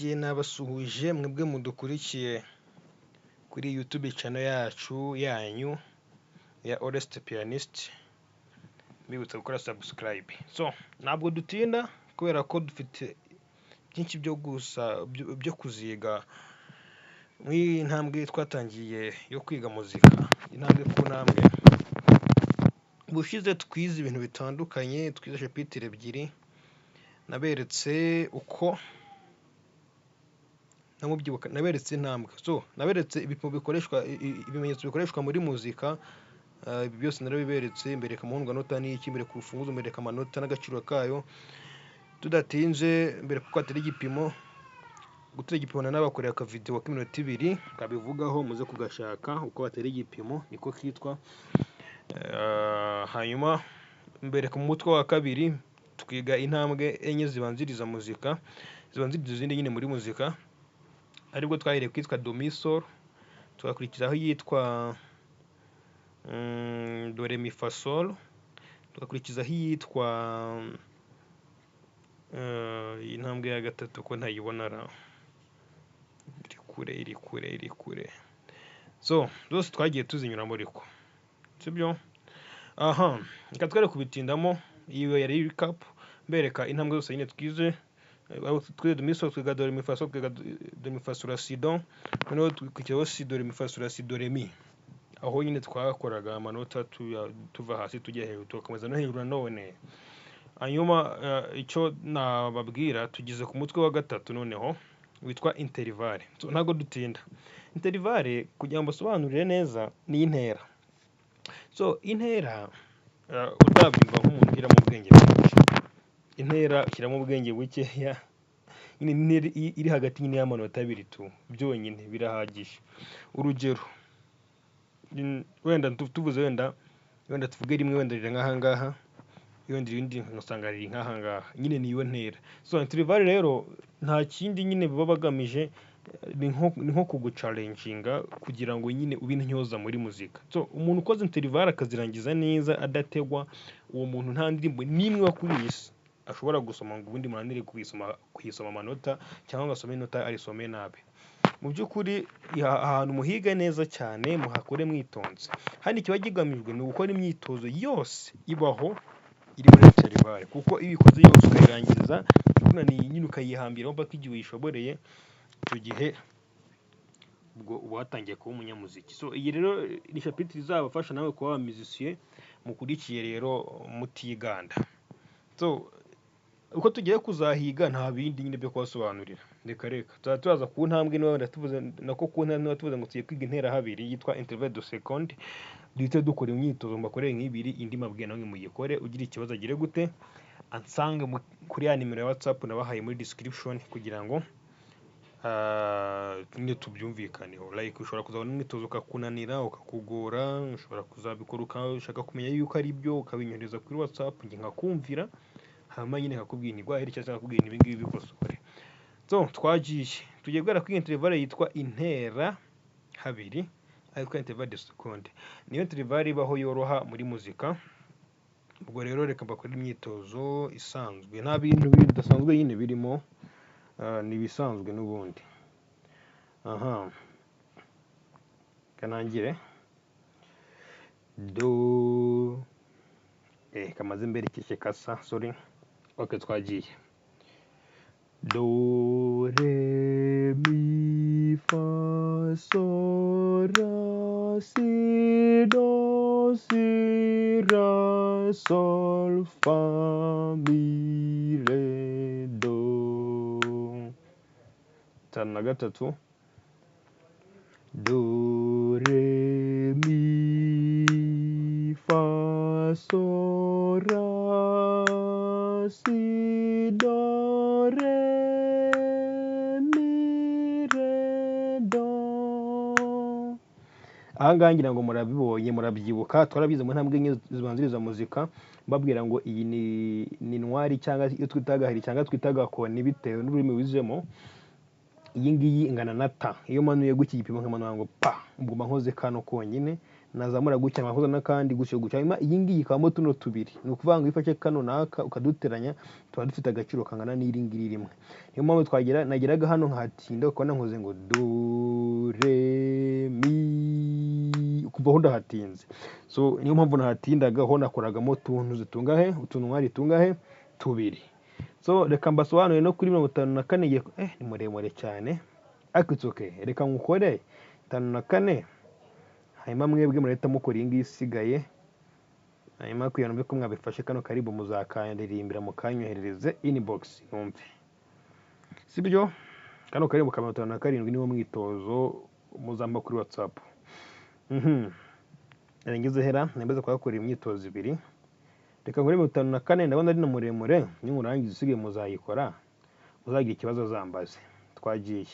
Nabasuhuje mwebwe mudukurikiye kuri YouTube channel yacu yanyu ya Honest Pianist, mbibutsa gukora subscribe. So ntabwo dutinda kubera ko dufite byinshi byo kuziga muri intambwe twatangiye yo kwiga muzika, intambwe ku ntambwe. Ubushize twize ibintu bitandukanye, twize chapitre ebyiri, naberetse uko naberetse intambwe. So naberetse ibipimo bikoreshwa, ibimenyetso bikoreshwa muri muzika. Ibi byose narabiberetse, mbereka amahundwanota n'iki, mbereka urufunguzo, mbereka amanota n'agaciro kayo. Tudatinze mbere kuko atari igipimo, gutera igipimo nabakoreye akavideo k'iminota 2 kabivugaho, muze kugashaka uko batera igipimo niko kitwa. Hanyuma mbereka mu mutwe wa kabiri twiga intambwe enye zibanziriza muzika, zibanziriza izindi nyine muri muzika, aribwo twahereye kwitwa do mi sol, tugakurikizaho yitwa do re mi fa sol, tugakurikizaho yitwa intambwe ya gatatu ko ntayibona ra, iri kure. So zose twagiye tuzinyuramo ariko sibyo. Reka twere kubitindamo. Iyo yari recap, mbereka intambwe zose nyine twize. Twize do mi sol, twiga do re mi fa sol, twiga do mi fa sol la si do, noneho twikurikiyeho si do re mi fa sol la si do re mi. Aho nyine twakoraga amanota tuva hasi tujya hejuru, tugakomeza no hejuru nanone. Hanyuma icyo nababwira, tugeze ku mutwe wa gatatu noneho witwa interval. So ntago dutinda. Interval kugira ngo basobanurire neza ni intera. So intera utabyumva nk'umuntu ushyira mu bwenge bwinshi. Intera ushyiramo ubwenge bukeya, nyine iri hagati nyine y'amanota abiri tu byonyine birahagije. Urugero, wenda tuvuze wenda tuvuge rimwe, wenda riri nk'aha ngaha, wenda irindi ngasanga riri nk'aha ngaha, nyine niyo ntera. So interval rero nta kindi nyine baba bagamije, ni nko kugucalenjinga kugira ngo nyine ube intyoza muri muzika. So umuntu ukoze interval akazirangiza neza adategwa, uwo muntu nta ndirimbo n'imwe wa kuri iyi si ashobora gusoma ngo ubundi munanire kuyisoma amanota, cyangwa ngasome inota arisome nabi. Mu by'ukuri ahantu muhiga neza cyane, muhakore mwitonze. Hano ikiba kigamijwe ni ugukora imyitozo yose ibaho iri muri interval, kuko iyo ikoze yose ukayirangiza ikunaniye nyine ukayihambiraho mpaka igihe uyishoboreye, icyo gihe ubwo uba watangiye kuba umunyamuziki. So iyi rero ni chapitre izabafasha nawe kuba musicien mukurikiye rero mutiganda. So uko tugiye kuzahiga nta bindi nyine byo kubasobanurira, reka turaza ku ntambwe niba wenda tuvuze nako ku ntambwe niba tuvuze ngo tugiye kwiga intera habiri yitwa interval de seconde, duhite dukora imyitozo mbakoreye nk'ibiri, indi mabwiye namwe muyikore. Ugira ikibazo agire gute, ansange kuri ya nimero ya WhatsApp nabahaye muri description kugira ngo nyine tubyumvikaneho. Like ushobora kuzabona imyitozo ukakunanira, ukakugora, ushobora kuzabikora ukashaka kumenya yuko ari byo, ukabinyohereza kuri WhatsApp njye nkakumvira, hanyuma nyine nkakubwira igwahera icyo cyangwa kubwira ibi ngibi bikosore. So tugiye guhera kuri interval yitwa intera habiri, ariko interval de seconde niyo interval ibaho yoroha muri muzika. Ubwo rero reka mbakore imyitozo isanzwe, nta bintu bidasanzwe nyine birimo, ni bisanzwe n'ubundi. Kanangire do kamaze mbere ikishe kasa, sorry. Okay, twagiye. Do re mi fa sol la si do si ra sol fa mi re do. Tanu na gatatu. Do re mi fa sol la si do re mi re do. Ahangaha ngira ngo murabibonye, murabyibuka, twarabize mu ntambwe enye zibanziriza muzika, mbabwira ngo iyi ni ntwari cyangwa iyo twita gahiri cyangwa twita gakoni bitewe n'ururimi wizemo. Iyi ngiyi ingana na ta. Iyo manuye guki gipimo nkamanura ngo pa, ubwo nkoze kano konyine, nazamura gutya nakoza n'akandi gutyo gutyo, hanyuma iyi ngiyi ikabamo tuno tubiri, ni ukuvuga ngo iyo ufashe kano n'aka ukaduteranya tuba dufite agaciro kangana n'iri ngiri rimwe. Niyo mpamvu nageraga hano nkahatinda ukabona nkoze ngo do re mi, kuva aho ndahatinze. So niyo mpamvu nahatindaga, ho nakoragamo utuntu mwari tungahe tubiri. So reka mbasobanurire no kuri 54 ni muremure cyane, ariko it's okay, reka nkukore 54, hanyuma mwebwe murahita mukora iyi ngiyi isigaye, hanyuma kugira ngo ko mwabifashe kano karibu muzakandirimbira mukanyoherereze inbox numve, sibyo? Kano karibu ka 57 niwo mwitozo muzamba kuri WhatsApp. Narengeze hera nembaza kwakora imyitozo ibiri, reka nkore 54, ndabona ari no muremure, ninkurangiza usigaye muzayikora, muzagira ikibazo zambaze. Twagiye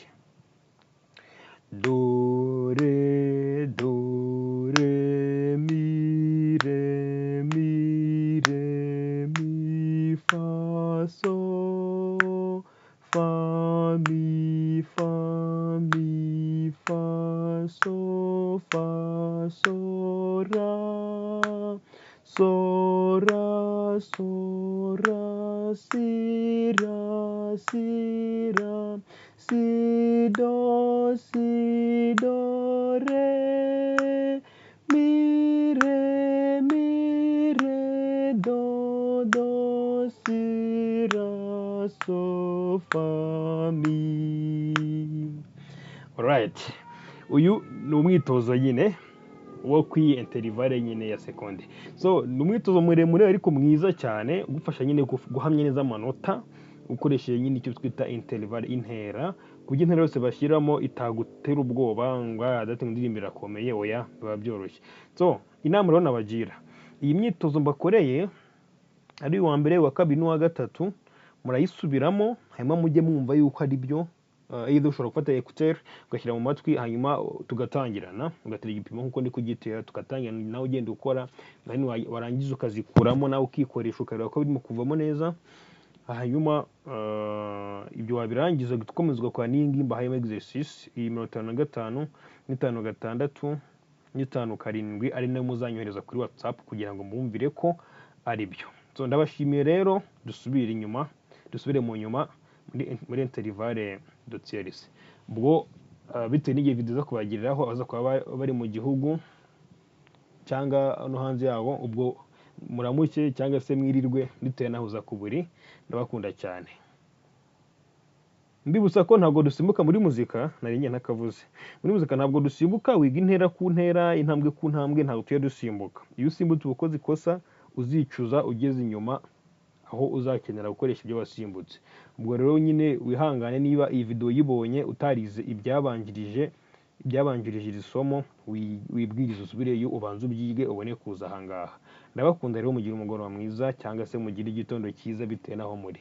do re mi re mi re mi fa so fa mi fa so ra si ra si do re mi re do si ra so fa mi. Alright, uyu ni umwitozo nyine wo kwiyi interivale nyine ya sekonde. So ni umwitozo muremure ariko mwiza cyane ugufasha nyine guhamya neza amanota ukoresheje nyine icyo twita interivale, intera, kuburyo intera yose bashyiramo itagutera ubwoba ngo adate indirimbo irakomeye, oya, biba byoroshye. So inama rero nabagira, iyi myitozo mbakoreye ari uwa mbere, uwa kabiri n'uwa gatatu, murayisubiramo hanyuma mujye mwumva yuko ari byo. Either ushobora gufata écouteur ugashyira mu matwi, hanyuma tugatangirana, ugatera igipimo nkuko ndi kugitera, tugatangira nawe ugenda ukora, warangiza ukazikuramo nawe ukikoresha ukareba ko birimo kuvamo neza. Hanyuma ibyo wabirangiza ukomeza ugakora n'iyi ngiyi mbahayemo exercice, iyi 55 n'56 n'57 ari nayo muzanyohereza kuri WhatsApp kugira ngo mwumvire ko ari byo. So ndabashimiye rero, dusubire mu nyuma muri interivale dotieris. Ubwo bitewe n'igihe video zo kubagiriraho abaza kuba bari mu gihugu cyangwa no hanze yabo, ubwo muramuke cyangwa se mwirirwe bitewe naho uza kuburi. Ndabakunda cyane. Mbibutsa ko ntabwo dusimbuka muri muzika, nari njye ntakavuze. Muri muzika ntabwo dusimbuka, wiga intera ku ntera, intambwe ku ntambwe, ntabwo tuye dusimbuka. Iyo usimbutse ubukoze ikosa uzicuza ugeze inyuma aho uzakenera gukoresha ibyo wasimbutse. Ubwo rero nyine wihangane niba iyi video yibonye utarize ibyabanjirije iri somo, wibwiriza usubireyo ubanze ubyige ubone kuza ahangaha. Ndabakunda rero, mugire umugoroba mwiza cyangwa se mugire igitondo cyiza bitewe naho muri.